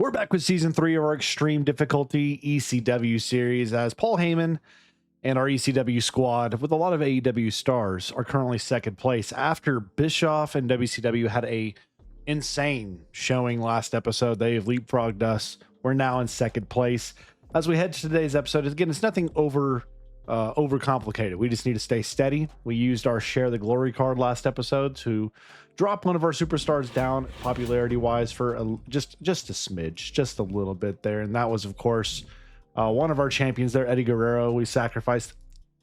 We're back with season 3 of our extreme difficulty ECW series as Paul Heyman and our ECW squad with a lot of AEW stars are currently second place after Bischoff and WCW had a insane showing last episode. They have leapfrogged us. We're now in second place. As we head to today's episode, again, it's nothing overcomplicated. We just need to stay steady. We used our Share the Glory card last episode to drop one of our superstars down popularity wise for just a smidge, just a little bit there. And that was, of course, one of our champions there, Eddie Guerrero. We sacrificed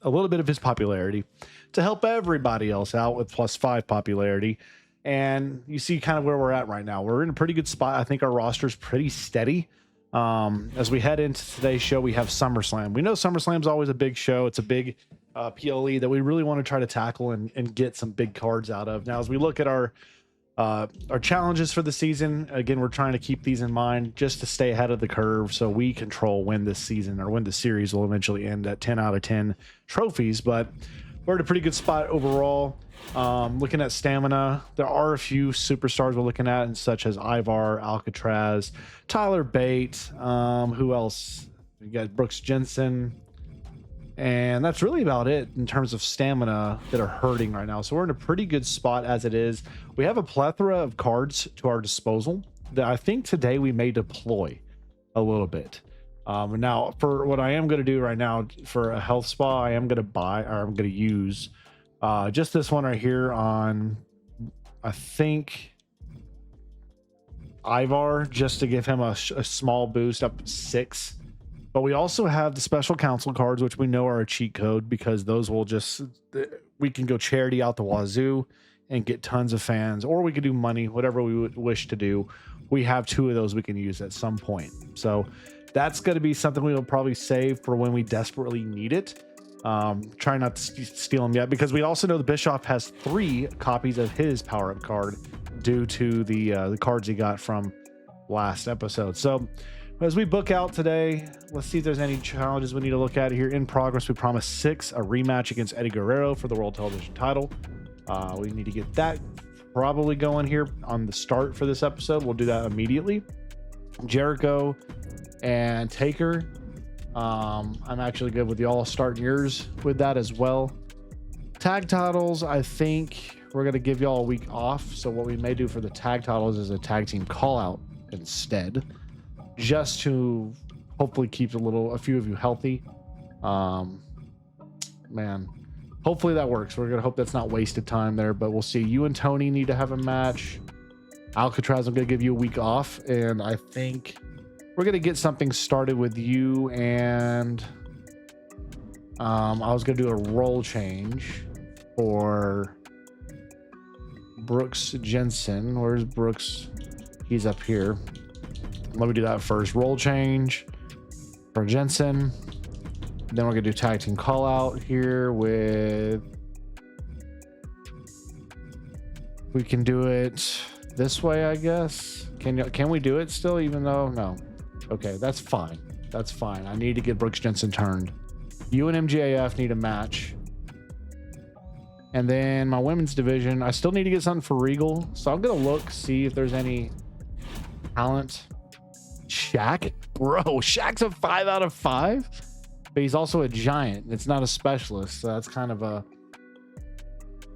a little bit of his popularity to help everybody else out with +5 popularity. And you see kind of where we're at right now. We're in a pretty good spot. I think our roster's pretty steady. As we head into today's show, we have SummerSlam. We know SummerSlam's always a big show. It's a big PLE that we really want to try to tackle and get some big cards out of. Now, as we look at our challenges for the season, again, we're trying to keep these in mind just to stay ahead of the curve so we control when this season or when the series will eventually end at 10 out of 10 trophies. But we're at a pretty good spot overall. Looking at stamina, there are a few superstars we're looking at, and such as Ivar, Alcatraz, Tyler Bate. Who else? You got Brooks Jensen, and that's really about it in terms of stamina that are hurting right now. So we're in a pretty good spot as it is. We have a plethora of cards to our disposal that I think today we may deploy a little bit. Now, for what I am going to do right now for a health spa, I am going to use just this one right here on, I think, Ivar, just to give him a small boost up 6. But we also have the special counsel cards, which we know are a cheat code because those will we can go charity out the wazoo and get tons of fans, or we could do money, whatever we would wish to do. We have 2 of those we can use at some point. So that's going to be something we will probably save for when we desperately need it. Try not to steal them yet, because we also know the Bischoff has 3 copies of his power-up card due to the cards he got from last episode. So as we book out today, let's see if there's any challenges we need to look at here. In progress, we promised 6, a rematch against Eddie Guerrero for the World Television title. We need to get that probably going here on the start for this episode. We'll do that immediately. Jericho and Taker. I'm actually good with y'all starting yours with that as well. Tag titles, I think we're going to give y'all a week off. So what we may do for the tag titles is a tag team call out instead, just to hopefully keep a few of you healthy. Man, hopefully that works. We're going to hope that's not wasted time there, but we'll see. You and Tony need to have a match. Alcatraz, I'm going to give you a week off, and I think we're going to get something started with you, and I was going to do a role change for Brooks Jensen. Where's Brooks? He's up here. Let me do that first. Role change for Jensen. Then we're going to do tag team call out here with... We can do it this way, I guess. Can we do it still, even though... No. Okay, that's fine. That's fine. I need to get Brooks Jensen turned. You and MJF need a match. And then my women's division, I still need to get something for Regal. So I'm going to look, see if there's any talent. Shaq? Bro, Shaq's a 5 out of 5? But he's also a giant. It's not a specialist. So that's kind of a...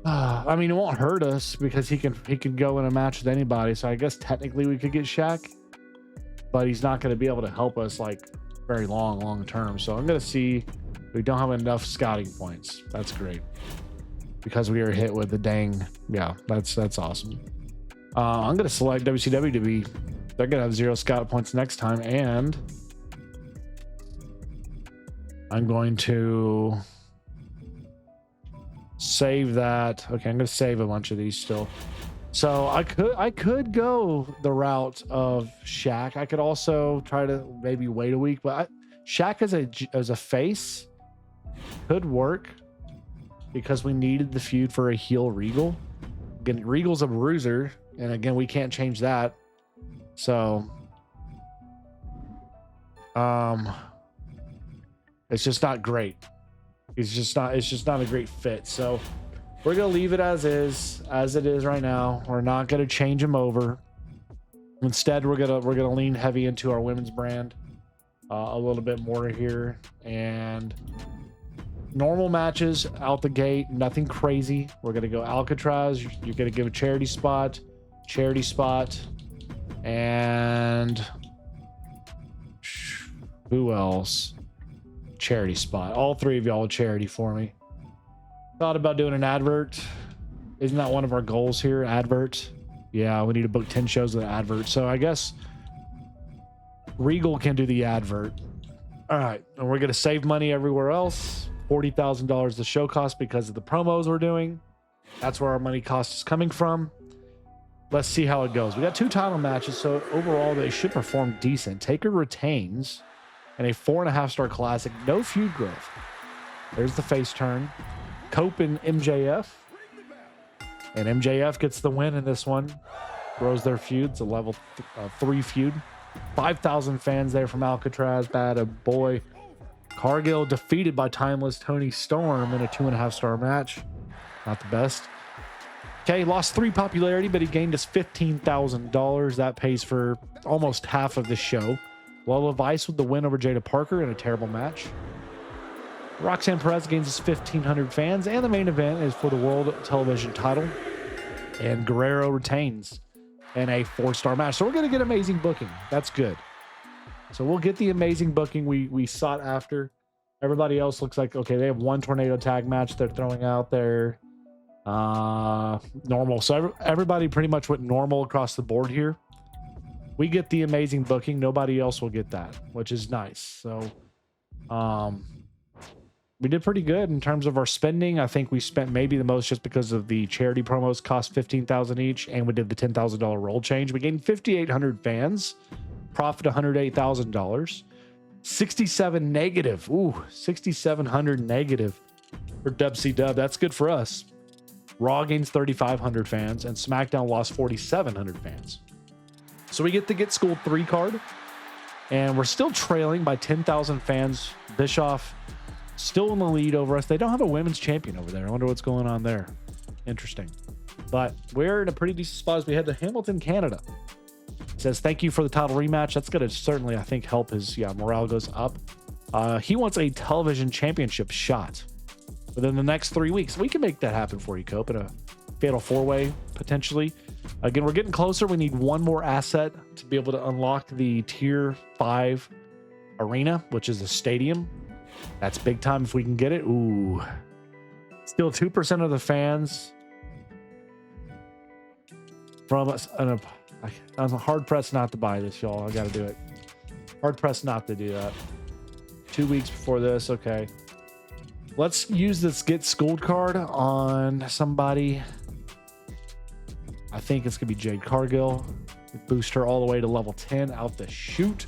I mean, it won't hurt us because he can go in a match with anybody. So I guess technically we could get Shaq. But he's not going to be able to help us like very long term. So I'm going to see. We don't have enough scouting points. That's great, because we are hit with the dang. Yeah, that's awesome. I'm going to select WCW to be. They're going to have 0 scout points next time, and I'm going to save that. Okay, I'm going to save a bunch of these still. So I could go the route of Shaq. I could also try to maybe wait a week, but Shaq as a face could work because we needed the feud for a heel Regal. Again, Regal's a bruiser, and again, we can't change that. So it's just not great. It's just not a great fit. So we're going to leave it as it is right now. We're not going to change him over. Instead, we're gonna lean heavy into our women's brand a little bit more here, and normal matches out the gate, nothing crazy. We're gonna go Alcatraz. You're gonna give a charity spot, and who else? Charity spot. All three of y'all a charity for me. Thought about doing an advert. Isn't that one of our goals here? Advert. Yeah, we need to book 10 shows with an advert. So I guess Regal can do the advert. All right, and we're gonna save money everywhere else. $40,000 the show cost because of the promos we're doing. That's where our money cost is coming from. Let's see how it goes. We got 2 title matches, so overall they should perform decent. Taker retains in a 4.5-star classic. No feud growth. There's the face turn. Cope and MJF. And MJF gets the win in this one. Grows their feud. It's a level 3 feud. 5,000 fans there from Alcatraz. Bad a boy. Cargill defeated by Timeless Tony Storm in a 2.5-star match. Not the best. Okay, lost 3 popularity, but he gained us $15,000. That pays for almost half of the show. Lola Vice with the win over Jada Parker in a terrible match. Roxanne Perez gains us 1,500 fans, and the main event is for the World Television title. And Guerrero retains in a 4-star match. So we're going to get amazing booking. That's good. So we'll get the amazing booking we sought after. Everybody else looks like, okay, they have 1 tornado tag match they're throwing out there. Normal. So everybody pretty much went normal across the board here. We get the amazing booking. Nobody else will get that, which is nice. So, we did pretty good in terms of our spending. I think we spent maybe the most just because of the charity promos cost $15,000 each, and we did the $10,000 roll change. We gained 5,800 fans, profit $108,000, 67 negative. Ooh, 6,700 negative for WCW. That's good for us. Raw gains 3,500 fans, and SmackDown lost 4,700 fans. So we get the Get Schooled 3 card, and we're still trailing by 10,000 fans. Bischoff still in the lead over us. They don't have a women's champion over there. I wonder what's going on there. Interesting. But we're in a pretty decent spot as we head to Hamilton, Canada. It says, thank you for the title rematch. That's going to certainly, I think, help his morale goes up. He wants a television championship shot within the next 3 weeks. We can make that happen for you, Cope, in a fatal 4-way, potentially. Again, we're getting closer. We need one more asset to be able to unlock the Tier 5 arena, which is a stadium. That's big time if we can get it. Ooh. Still 2% of the fans from us. I'm hard pressed not to buy this, y'all. I got to do it. Hard pressed not to do that. 2 weeks before this. Okay. Let's use this Get Schooled card on somebody. I think it's going to be Jade Cargill. Boost her all the way to level 10 out the chute.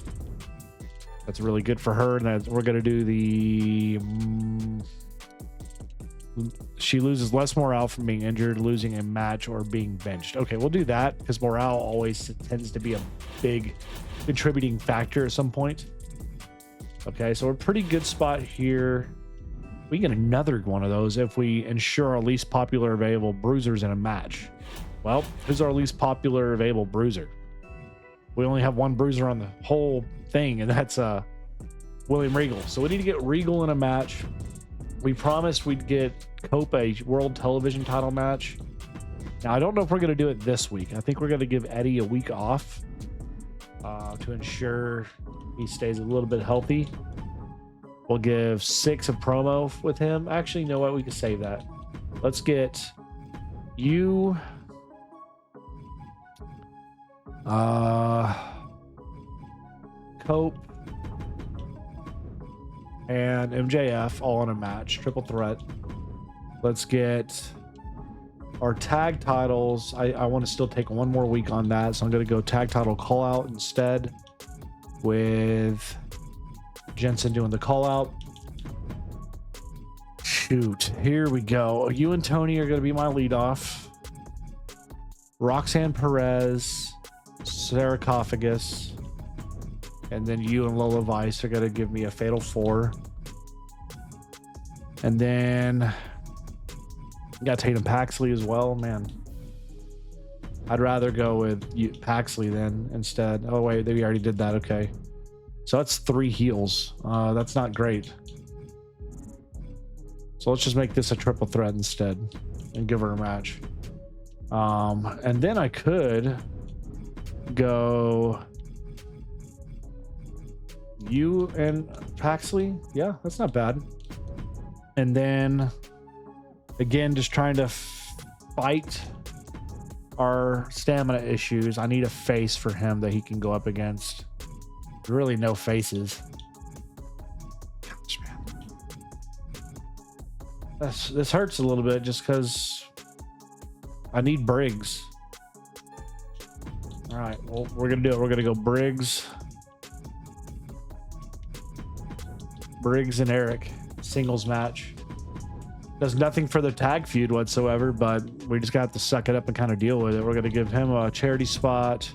That's really good for her. And we're going to do the... she loses less morale from being injured, losing a match, or being benched. Okay, we'll do that because morale always tends to be a big contributing factor at some point. Okay, so we're a pretty good spot here. We get another one of those if we ensure our least popular available bruisers in a match. Well, who's our least popular available bruiser? We only have one bruiser on the whole thing, and that's William Regal. So we need to get Regal in a match. We promised we'd get Cope a World Television title match. Now, I don't know if we're going to do it this week. I think we're going to give Eddie a week off to ensure he stays a little bit healthy. We'll give 6 of promo with him. Actually, you know what? We can save that. Let's get you... Cope and MJF all in a match, triple threat. Let's get our tag titles. I want to still take one more week on that, so I'm going to go tag title call out instead, with Jensen doing the call out. Shoot, here we go. You and Tony are going to be my leadoff. Roxanne Perez, Sarcophagus, and then you and Lola Vice are going to give me a fatal 4. And then you got Tatum Paxley as well, man. I'd rather go with Paxley then instead. Oh wait, we already did that. Okay, so that's 3 heels. That's not great. So let's just make this a triple threat instead and give her a match. And then I could go you and Paxley. Yeah, that's not bad. And then again, just trying to fight our stamina issues. I need a face for him that he can go up against. Really no faces. Gosh, man. This hurts a little bit just because I need Briggs. All right, well, we're gonna do it. We're gonna go Briggs and Eric singles match. Does nothing for the tag feud whatsoever, but we just got to suck it up and kind of deal with it. We're gonna give him a charity spot.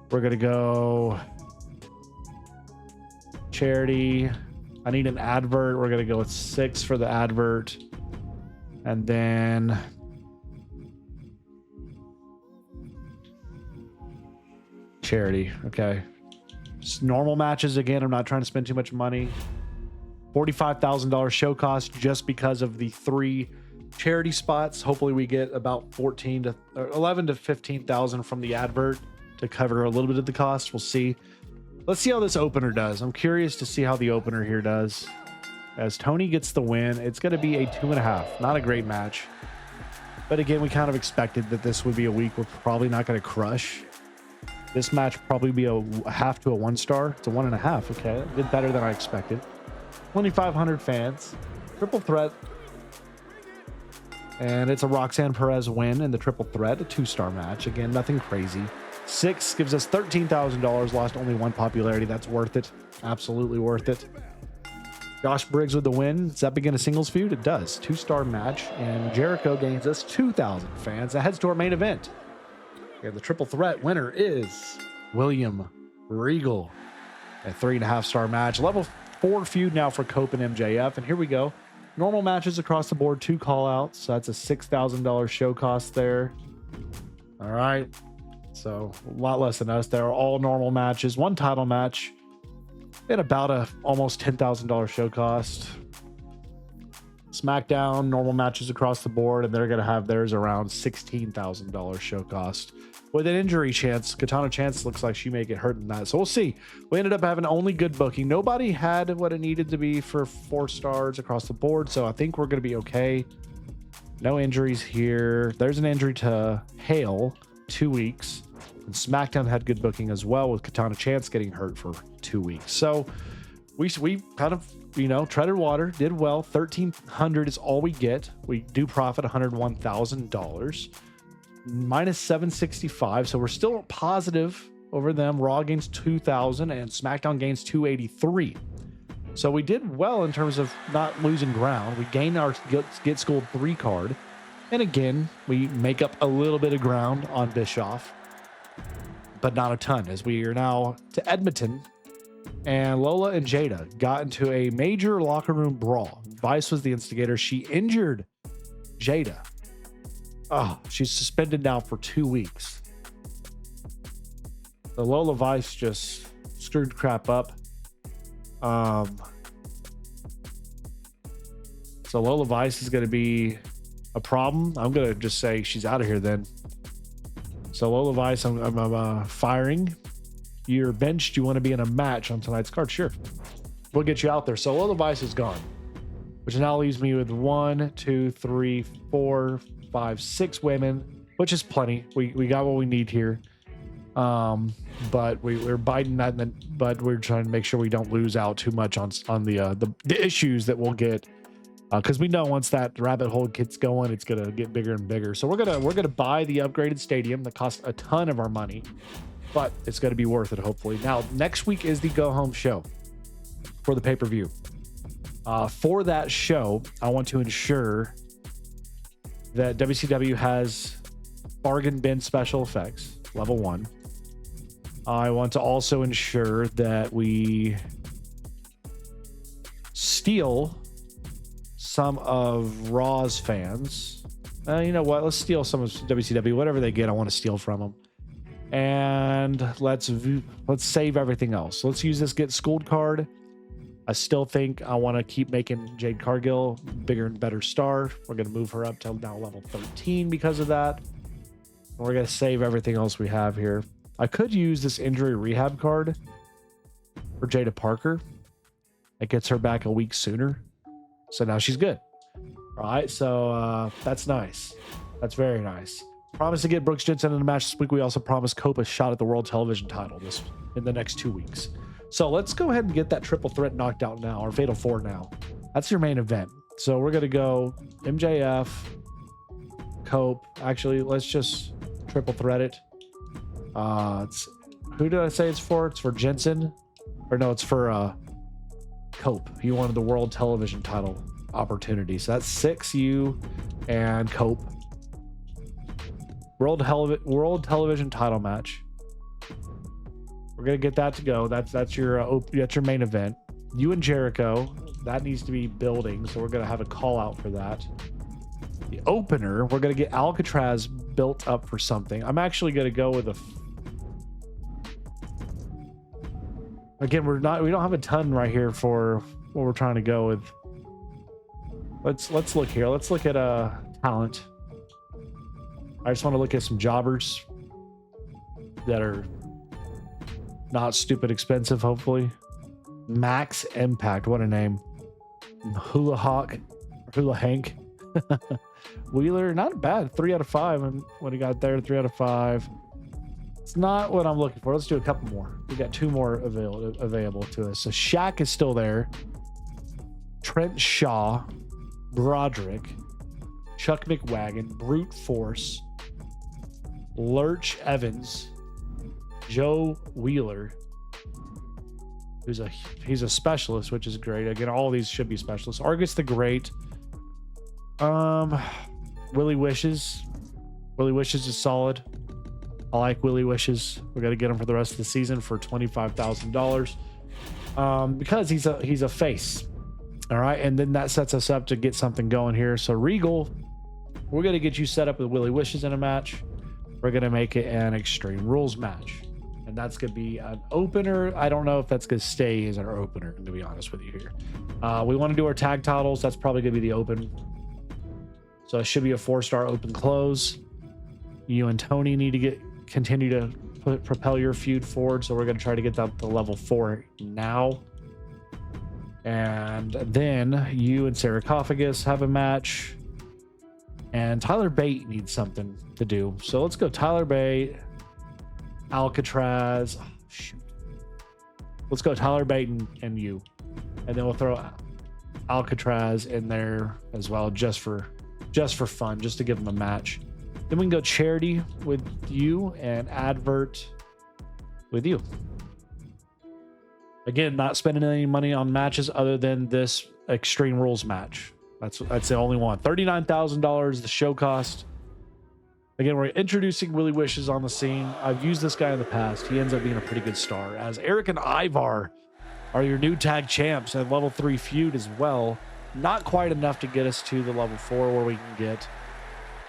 We're gonna go charity. I need an advert. We're gonna go with 6 for the advert, and then charity. Okay, just normal matches again. I'm not trying to spend too much money. $45,000 show cost just because of the 3 charity spots. Hopefully we get about 11 to 15,000 from the advert to cover a little bit of the cost. We'll see. Let's see how this opener does. I'm curious to see how the opener here does. As Tony gets the win, it's going to be a 2.5. Not a great match. But again, we kind of expected that this would be a week we're probably not going to crush. This match probably be a half to a 1 star. It's a 1.5. Okay, did better than I expected. 2,500 fans, triple threat, and it's a Roxanne Perez win in the triple threat, a 2-star match. Again, nothing crazy. 6 gives us $13,000, lost only 1 popularity. That's worth it. Absolutely worth it. Josh Briggs with the win. Does that begin a singles feud? It does. 2-star match, and Jericho gains us 2,000 fans. That heads to our main event. Okay, the triple threat winner is William Regal. A 3.5-star match. Level 4 feud now for Cope and MJF. And here we go. Normal matches across the board, 2 call-outs. So that's a $6,000 show cost there. All right. So a lot less than us. They're all normal matches. 1 title match. And about a almost $10,000 show cost. SmackDown, normal matches across the board. And they're going to have theirs around $16,000 show cost. With an injury chance, Katana Chance looks like she may get hurt in that. So we'll see. We ended up having only good booking. Nobody had what it needed to be for 4 stars across the board. So I think we're going to be okay. No injuries here. There's an injury to Hale, 2 weeks. And SmackDown had good booking as well, with Katana Chance getting hurt for 2 weeks. So we kind of, treaded water, did well. 1,300 is all we get. We do profit $101,000. Minus 765, so we're still positive over them. Raw gains 2,000 and SmackDown gains 283. So we did well in terms of not losing ground. We gained our Get Schooled 3 card, and again we make up a little bit of ground on Bischoff, but not a ton, as we are now to Edmonton, and Lola and Jada got into a major locker room brawl. Vice was the instigator. She injured Jada. Oh, she's suspended now for 2 weeks. The Lola Vice just screwed crap up. So Lola Vice is going to be a problem. I'm going to just say she's out of here then. So Lola Vice, I'm firing. You're benched. You want to be in a match on tonight's card? Sure. We'll get you out there. So Lola Vice is gone, which now leaves me with 1, 2, 3, 4, 5, 6 women, which is plenty. We got what we need here. But we're biting that, but we're trying to make sure we don't lose out too much on the issues that we'll get, because we know once that rabbit hole gets going, it's gonna get bigger and bigger. So we're gonna buy the upgraded stadium that costs a ton of our money, but it's gonna be worth it, hopefully. Now next week is the go home show for the pay-per-view. For that show, I want to ensure that WCW has bargain bin special effects, level 1. I want to also ensure that we steal some of Raw's fans You know what? Let's steal some of WCW. Whatever they get, I want to steal from them. And let's save everything else. Let's use this get schooled card. I still think I want to keep making Jade Cargill bigger and better star. We're going to move her up to now level 13 because of that. We're going to save everything else we have here. I could use this injury rehab card for Jada Parker. It gets her back a week sooner. So now she's good. All right, so that's nice. That's very nice. Promise to get Brooks Jensen in the match this week. We also promised Cope a shot at the World Television title in the next 2 weeks. So let's go ahead and get that triple threat knocked out now, or Fatal 4 now. That's your main event. So we're going to go MJF, Cope. Actually, let's just triple threat it. Who did I say it's for? It's for Jensen. Or no, it's for Cope. He wanted the World Television title opportunity. So that's 6 you and Cope. World Television title match. We're gonna get that to go. That's your main event. You and Jericho, that needs to be building, so we're gonna have a call out for that. The opener, we're gonna get Alcatraz built up for something. I'm actually gonna go with again, we don't have a ton right here for what we're trying to go with. Let's look here. Let's look at talent. I just want to look at some jobbers that are not stupid expensive, hopefully. Max Impact, what a name. Hula Hank. Wheeler, not bad. 3 out of 5. And what he got there, 3 out of 5. It's not what I'm looking for. Let's do a couple more. We got 2 more available to us. So Shaq is still there. Trent Shaw, Broderick, Chuck McWagon, Brute Force, Lurch Evans, Joe Wheeler, he's a specialist, which is great. Again, all of these should be specialists. Argus the Great, Willie Wishes. Willie Wishes is solid. I like Willie Wishes. We're gonna get him for the rest of the season for $25,000 because he's a face. All right, and then that sets us up to get something going here. So Regal, we're gonna get you set up with Willie Wishes in a match. We're gonna make it an Extreme Rules match, and that's gonna be an opener. I don't know if that's gonna stay as our opener, to be honest with you here. We want to do our tag titles. That's probably gonna be the open. So it should be a 4-star open close. You and Tony need to continue to propel your feud forward. So we're gonna try to get that to level 4 now. And then you and Sarcophagus have a match. And Tyler Bate needs something to do. So let's go Tyler Bate, Alcatraz. Oh, shoot. Let's go Tyler Bate and you. And then we'll throw Alcatraz in there as well, just for fun, just to give them a match. Then we can go Charity with you and Advert with you. Again, not spending any money on matches other than this Extreme Rules match. That's the only one. $39,000 the show cost. Again, we're introducing Willie Wishes on the scene. I've used this guy in the past. He ends up being a pretty good star. As Eric and Ivar are your new tag champs and level 3 feud as well. Not quite enough to get us to the level 4 where we can get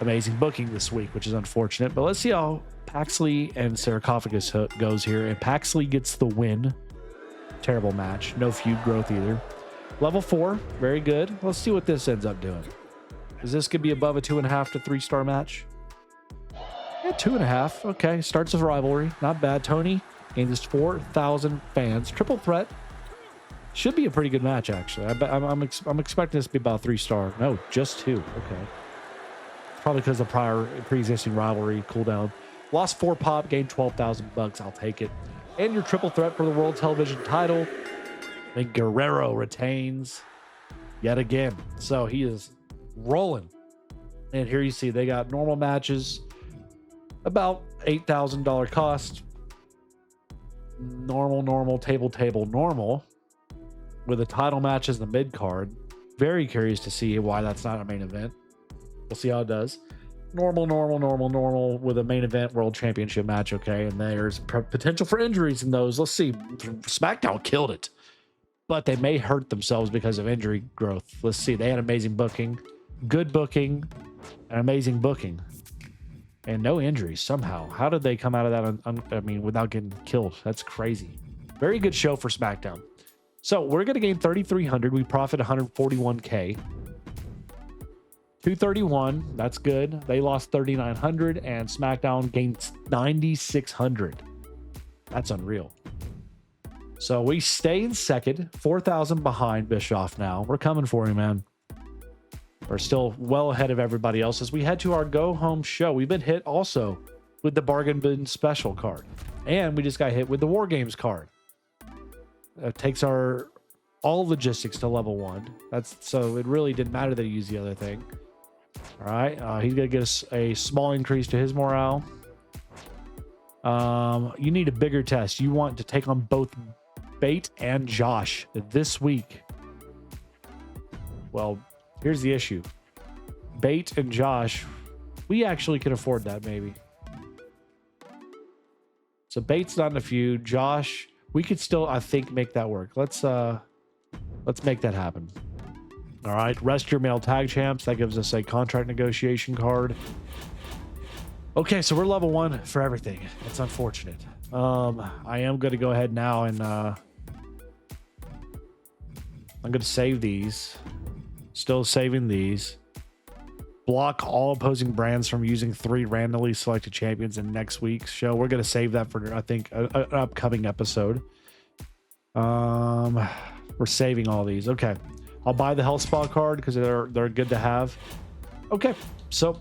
amazing booking this week, which is unfortunate. But let's see how Paxley and Sarcophagus goes here. And Paxley gets the win. Terrible match. No feud growth either. Level 4, very good. Let's see what this ends up doing. Is this going to be above a 2.5 to 3-star match? Yeah, 2.5. Okay, starts a rivalry. Not bad. Tony gains 4,000 fans. Triple threat. Should be a pretty good match, actually. I'm expecting this to be about 3-star. No, just 2. Okay. Probably because of the pre-existing rivalry cooldown. Lost 4 pop, gained $12,000. I'll take it. And your triple threat for the World Television title. And Guerrero retains yet again. So he is rolling. And here you see they got normal matches, about $8,000 cost. Normal, table, normal. With a title match as the mid card. Very curious to see why that's not a main event. We'll see how it does. Normal with a main event world championship match. Okay. And there's potential for injuries in those. Let's see. SmackDown killed it. But they may hurt themselves because of injury growth. Let's see. They had amazing booking. good booking, and amazing booking, and no injuries somehow. How did they come out of that? I mean, without getting killed? That's crazy. Very good show for SmackDown. So we're going to gain 3,300. We profit 141K. 231. That's good. They lost 3,900, and SmackDown gained 9,600. That's unreal. So we stay in second, 4,000 behind Bischoff now. We're coming for you, man. We're still well ahead of everybody else as we head to our go-home show. We've been hit also with the Bargain Bin Special card. And we just got hit with the War Games card. It takes our all logistics to level 1. So it really didn't matter that he used the other thing. All right. He's going to get us a small increase to his morale. You need a bigger test. You want to take on both Bate and Josh this week. Well, here's the issue. Bate and Josh, we actually can afford that maybe. So Bate's not in a feud. Josh, we could still, I think, make that work. Let's make that happen. All right, rest your male tag champs. That gives us a contract negotiation card. Okay, so we're level 1 for everything. It's unfortunate. I am going to go ahead now and I'm going to save these. Still saving these. Block all opposing brands from using 3 randomly selected champions in next week's show. We're going to save that for, I think, an upcoming episode. We're saving all these. Okay. I'll buy the Health Spa card because they're good to have. Okay. So,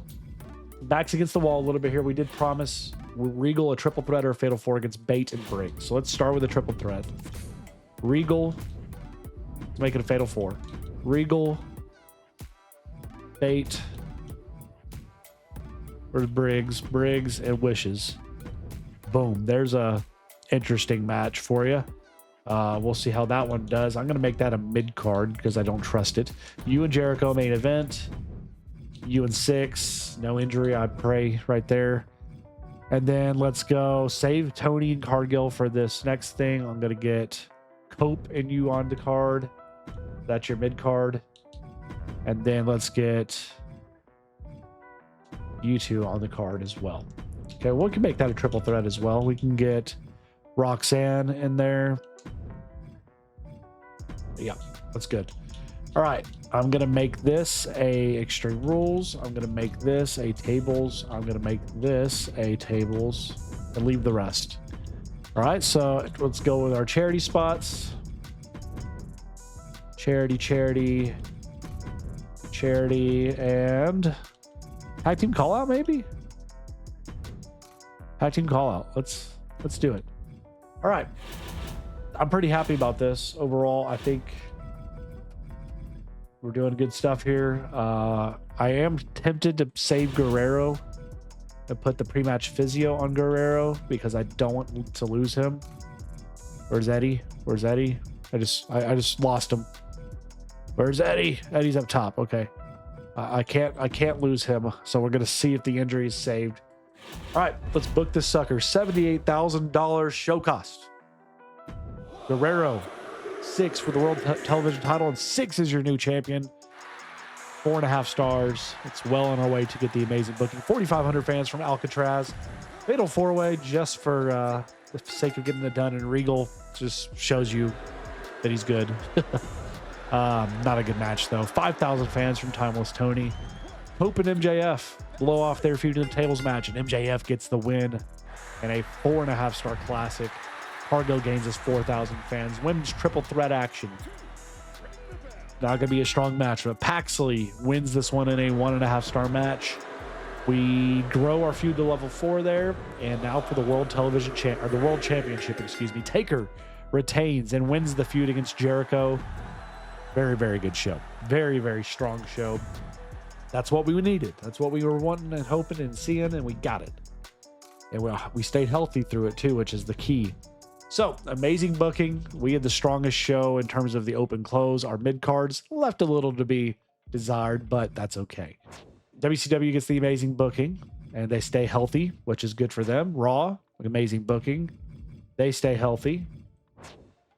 backs against the wall a little bit here. We did promise Regal a triple threat or a fatal 4 against Bate and Briggs. So, let's start with a triple threat. Regal, make it a fatal 4. Regal, Bate, or Briggs, and Wishes. Boom. There's a interesting match for you. We'll see how that one does. I'm going to make that a mid card because I don't trust it. You and Jericho main event. You and 6. No injury, I pray, right there. And then let's go save Tony and Cargill for this next thing. I'm going to get Cope and you on the card. That's your mid card. And then let's get you two on the card as well. Okay, we can make that a triple threat as well. We can get Roxanne in there. Yeah, that's good. All right, I'm gonna make this a Extreme Rules. I'm gonna make this a Tables. I'm gonna make this a Tables and leave the rest. All right, so let's go with our charity spots. Charity, and tag team call out maybe. Tag team call out. Let's do it. All right. I'm pretty happy about this overall. I think we're doing good stuff here. I am tempted to save Guerrero and put the pre-match physio on Guerrero because I don't want to lose him. Where's Eddie? I just lost him. Where's Eddie? Eddie's up top. Okay. I can't lose him. So we're gonna see if the injury is saved. All right, let's book this sucker. $78,000 show cost. Guerrero, 6 for the World Television title, and 6 is your new champion. 4.5 stars. It's well on our way to get the amazing booking. 4,500 fans from Alcatraz. Fatal 4-way just for the sake of getting it done. And Regal just shows you that he's good. Not a good match, though. 5,000 fans from Timeless Tony. Hope and MJF blow off their feud in the tables match, and MJF gets the win in a 4.5 star classic. Cargill gains his 4,000 fans. Women's triple threat action. Not going to be a strong match, but Paxley wins this one in a 1.5 star match. We grow our feud to level 4 there, and now for the World Championship, Taker retains and wins the feud against Jericho. Very, very good show. Very, very strong show. That's what we needed. That's what we were wanting and hoping and seeing, and we got it. And we stayed healthy through it too, which is the key. So, amazing booking. We had the strongest show in terms of the open close. Our mid cards left a little to be desired, but that's okay. WCW gets the amazing booking, and they stay healthy, which is good for them. Raw, amazing booking. They stay healthy.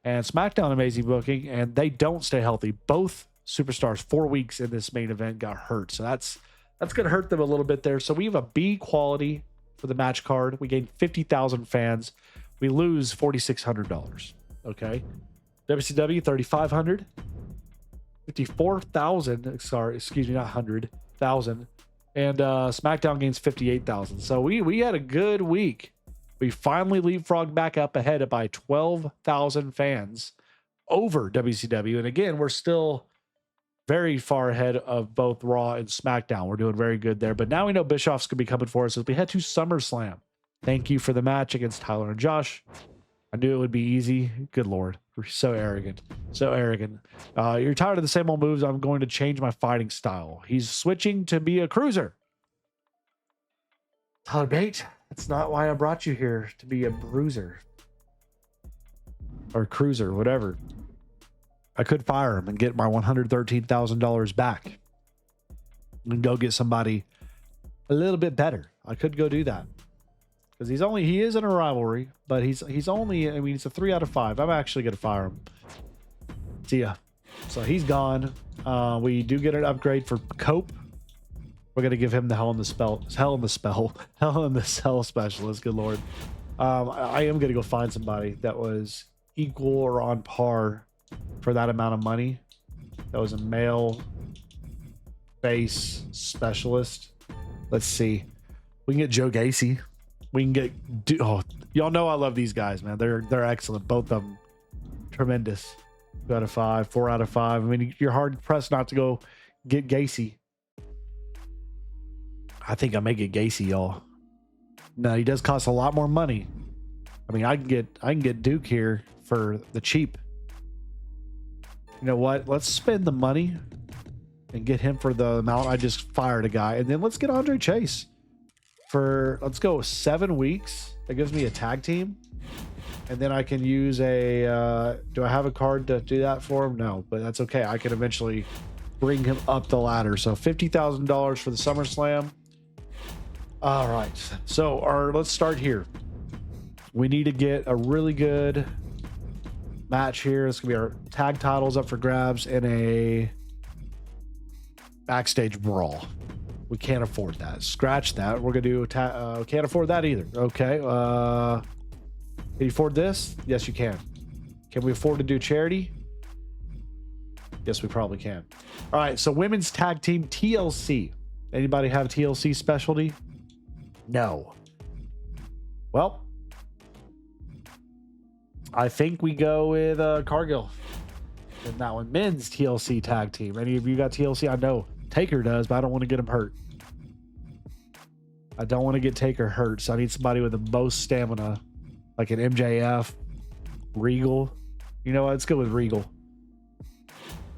And SmackDown, amazing booking, and they don't stay healthy. Both superstars 4 weeks in this main event got hurt. So that's going to hurt them a little bit there. So we have a B quality for the match card. We gain 50,000 fans. We lose $4,600. Okay. WCW 3,500. 54,000. Sorry, excuse me, not 100,000. And SmackDown gains 58,000. So we had a good week. We finally leapfrogged back up ahead by 12,000 fans over WCW. And again, we're still very far ahead of both Raw and SmackDown. We're doing very good there. But now we know Bischoff's going to be coming for us as we head to SummerSlam. Thank you for the match against Tyler and Josh. I knew it would be easy. Good Lord. We're so arrogant. So arrogant. You're tired of the same old moves. I'm going to change my fighting style. He's switching to be a cruiser. Tyler Bate, that's not why I brought you here, to be a bruiser. Or cruiser, whatever. I could fire him and get my $113,000 back. And go get somebody a little bit better. I could go do that. Because he is in a rivalry, but he's only, I mean, it's a 3 out of 5. I'm actually going to fire him. See ya. So he's gone. We do get an upgrade for Cope. We're going to give him the Hell in the Cell specialist. Good Lord. I am going to go find somebody that was equal or on par for that amount of money. That was a male face specialist. Let's see. We can get Joe Gacy. We can get, y'all know I love these guys, man. They're excellent. Both of them tremendous. 2 out of 5, 4 out of 5. I mean, you're hard pressed not to go get Gacy. I think I may get Gacy, y'all. No, he does cost a lot more money. I mean, I can get Duke here for the cheap. You know what? Let's spend the money and get him for the amount I just fired a guy, and then let's get Andre Chase. Let's go 7 weeks. That gives me a tag team. And then I can use do I have a card to do that for him? No, but that's okay. I can eventually bring him up the ladder. So $50,000 for the SummerSlam. All right. So let's start here. We need to get a really good match here. It's going to be our tag titles up for grabs in a backstage brawl. We can't afford that. Scratch that. We're going to do can't afford that either. Okay. Can you afford this? Yes, you can. Can we afford to do charity? Yes, we probably can. All right. So women's tag team TLC. Anybody have TLC specialty? No. Well, I think we go with Cargill in that one. Men's TLC tag team. Any of you got TLC? I know Taker does, but I don't want to get him hurt. I don't want to get Taker hurt, so I need somebody with the most stamina, like an MJF, Regal. You know what? Let's go with Regal.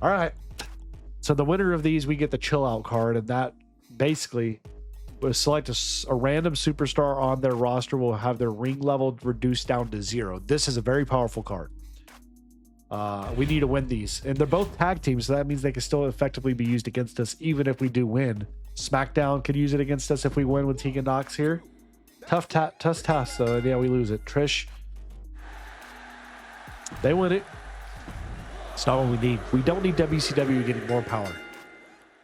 All right. So the winner of these, we get the chill out card, and that basically will select a random superstar on their roster will have their ring level reduced down to 0. This is a very powerful card. We need to win these, and they're both tag teams, so that means they can still effectively be used against us even if we do win. SmackDown could use it against us if we win with Tegan Knox here. Tough task, so yeah, we lose it. Trish, they win it. It's not what we need. We don't need WCW getting more power.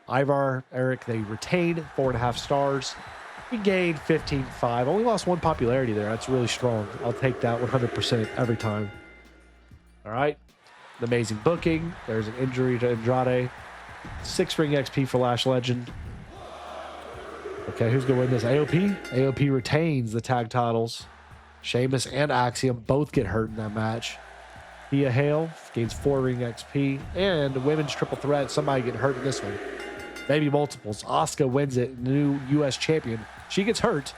Ivar, Eric, they retained 4.5 stars. We gained 15.5. Only lost 1 popularity there. That's really strong. I'll take that 100% every time. All right. Amazing booking. There's an injury to Andrade. 6 ring XP for Lash Legend. Okay, who's going to win this? AOP? AOP retains the tag titles. Sheamus and Axiom both get hurt in that match. Thea Hale gains 4 ring XP. And women's triple threat. Somebody get hurt in this one. Maybe multiples. Asuka wins it. New U.S. champion. She gets hurt.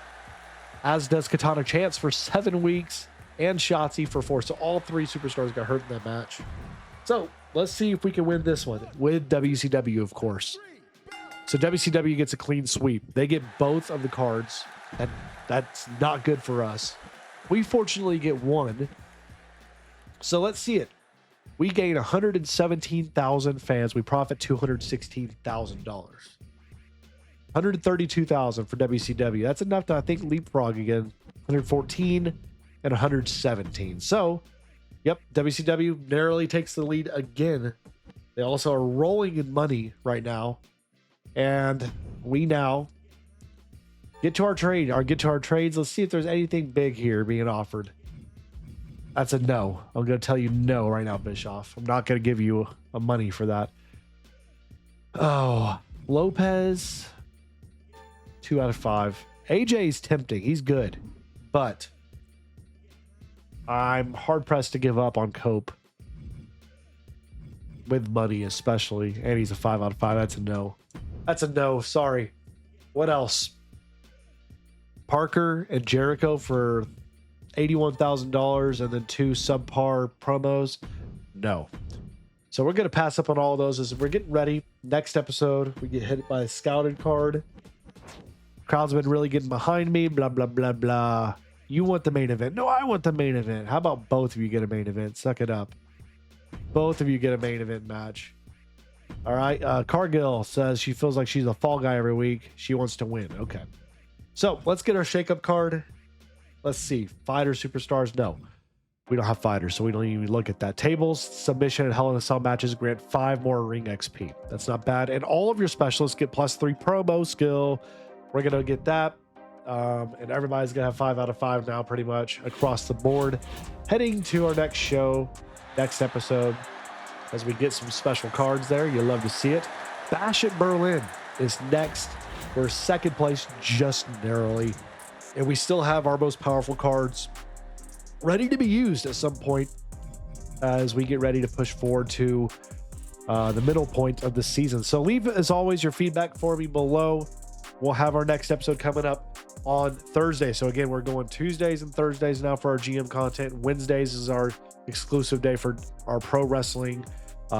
As does Katana Chance for 7 weeks. And Shotzi for 4. So all 3 superstars got hurt in that match. So let's see if we can win this one with WCW, of course. So WCW gets a clean sweep. They get both of the cards, and that's not good for us. We fortunately get 1. So let's see it. We gain 117,000 fans. We profit $216,000. 132,000 for WCW. That's enough to, I think, leapfrog again. 114 and 117. So, yep, WCW narrowly takes the lead again They also are rolling in money right now. And we now get to our trades. Let's see if there's anything big here being offered. That's a no. I'm going to tell you no right now, Bischoff. I'm not going to give you a money for that. Oh, Lopez, 2 out of 5. AJ's tempting. He's good. But I'm hard-pressed to give up on Cope. With money, especially. And he's a 5 out of 5. That's a no. That's a no. Sorry. What else? Parker and Jericho for $81,000 and then 2 subpar promos. No. So we're going to pass up on all of those as we're getting ready. Next episode, we get hit by a scouted card. Crowd's been really getting behind me. Blah, blah, blah, blah. You want the main event. No, I want the main event. How about both of you get a main event? Suck it up. Both of you get a main event match. All right. Cargill says she feels like she's a fall guy every week. She wants to win. Okay. So let's get our shakeup card. Let's see. Fighter superstars. No, we don't have fighters, so we don't even look at that. Tables, submission, and Hell in a Cell matches grant 5 more ring XP. That's not bad. And all of your specialists get +3 promo skill. We're going to get that. And everybody's going to have 5 out of 5 now, pretty much across the board. Heading to our next show, next episode, as we get some special cards there. You'll love to see it. Bash at Berlin is next. We're second place just narrowly. And we still have our most powerful cards ready to be used at some point as we get ready to push forward to the middle point of the season. So leave, as always, your feedback for me below. We'll have our next episode coming up on Thursday. So again, we're going Tuesdays and Thursdays now for our GM content. Wednesdays is our exclusive day for our pro wrestling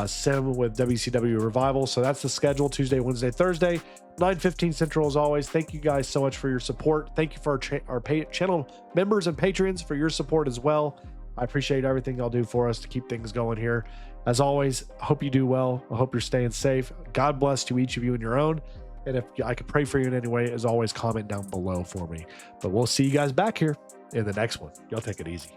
sim with WCW Revival. So that's the schedule: Tuesday, Wednesday, Thursday, 9:15 Central. As always, thank you guys so much for your support. Thank you for our channel members and patrons for your support as well. I appreciate everything y'all do for us to keep things going here. As always, I hope you do well. I hope you're staying safe. God bless to each of you in your own. And if I could pray for you in any way, as always, comment down below for me. But we'll see you guys back here in the next one. Y'all take it easy.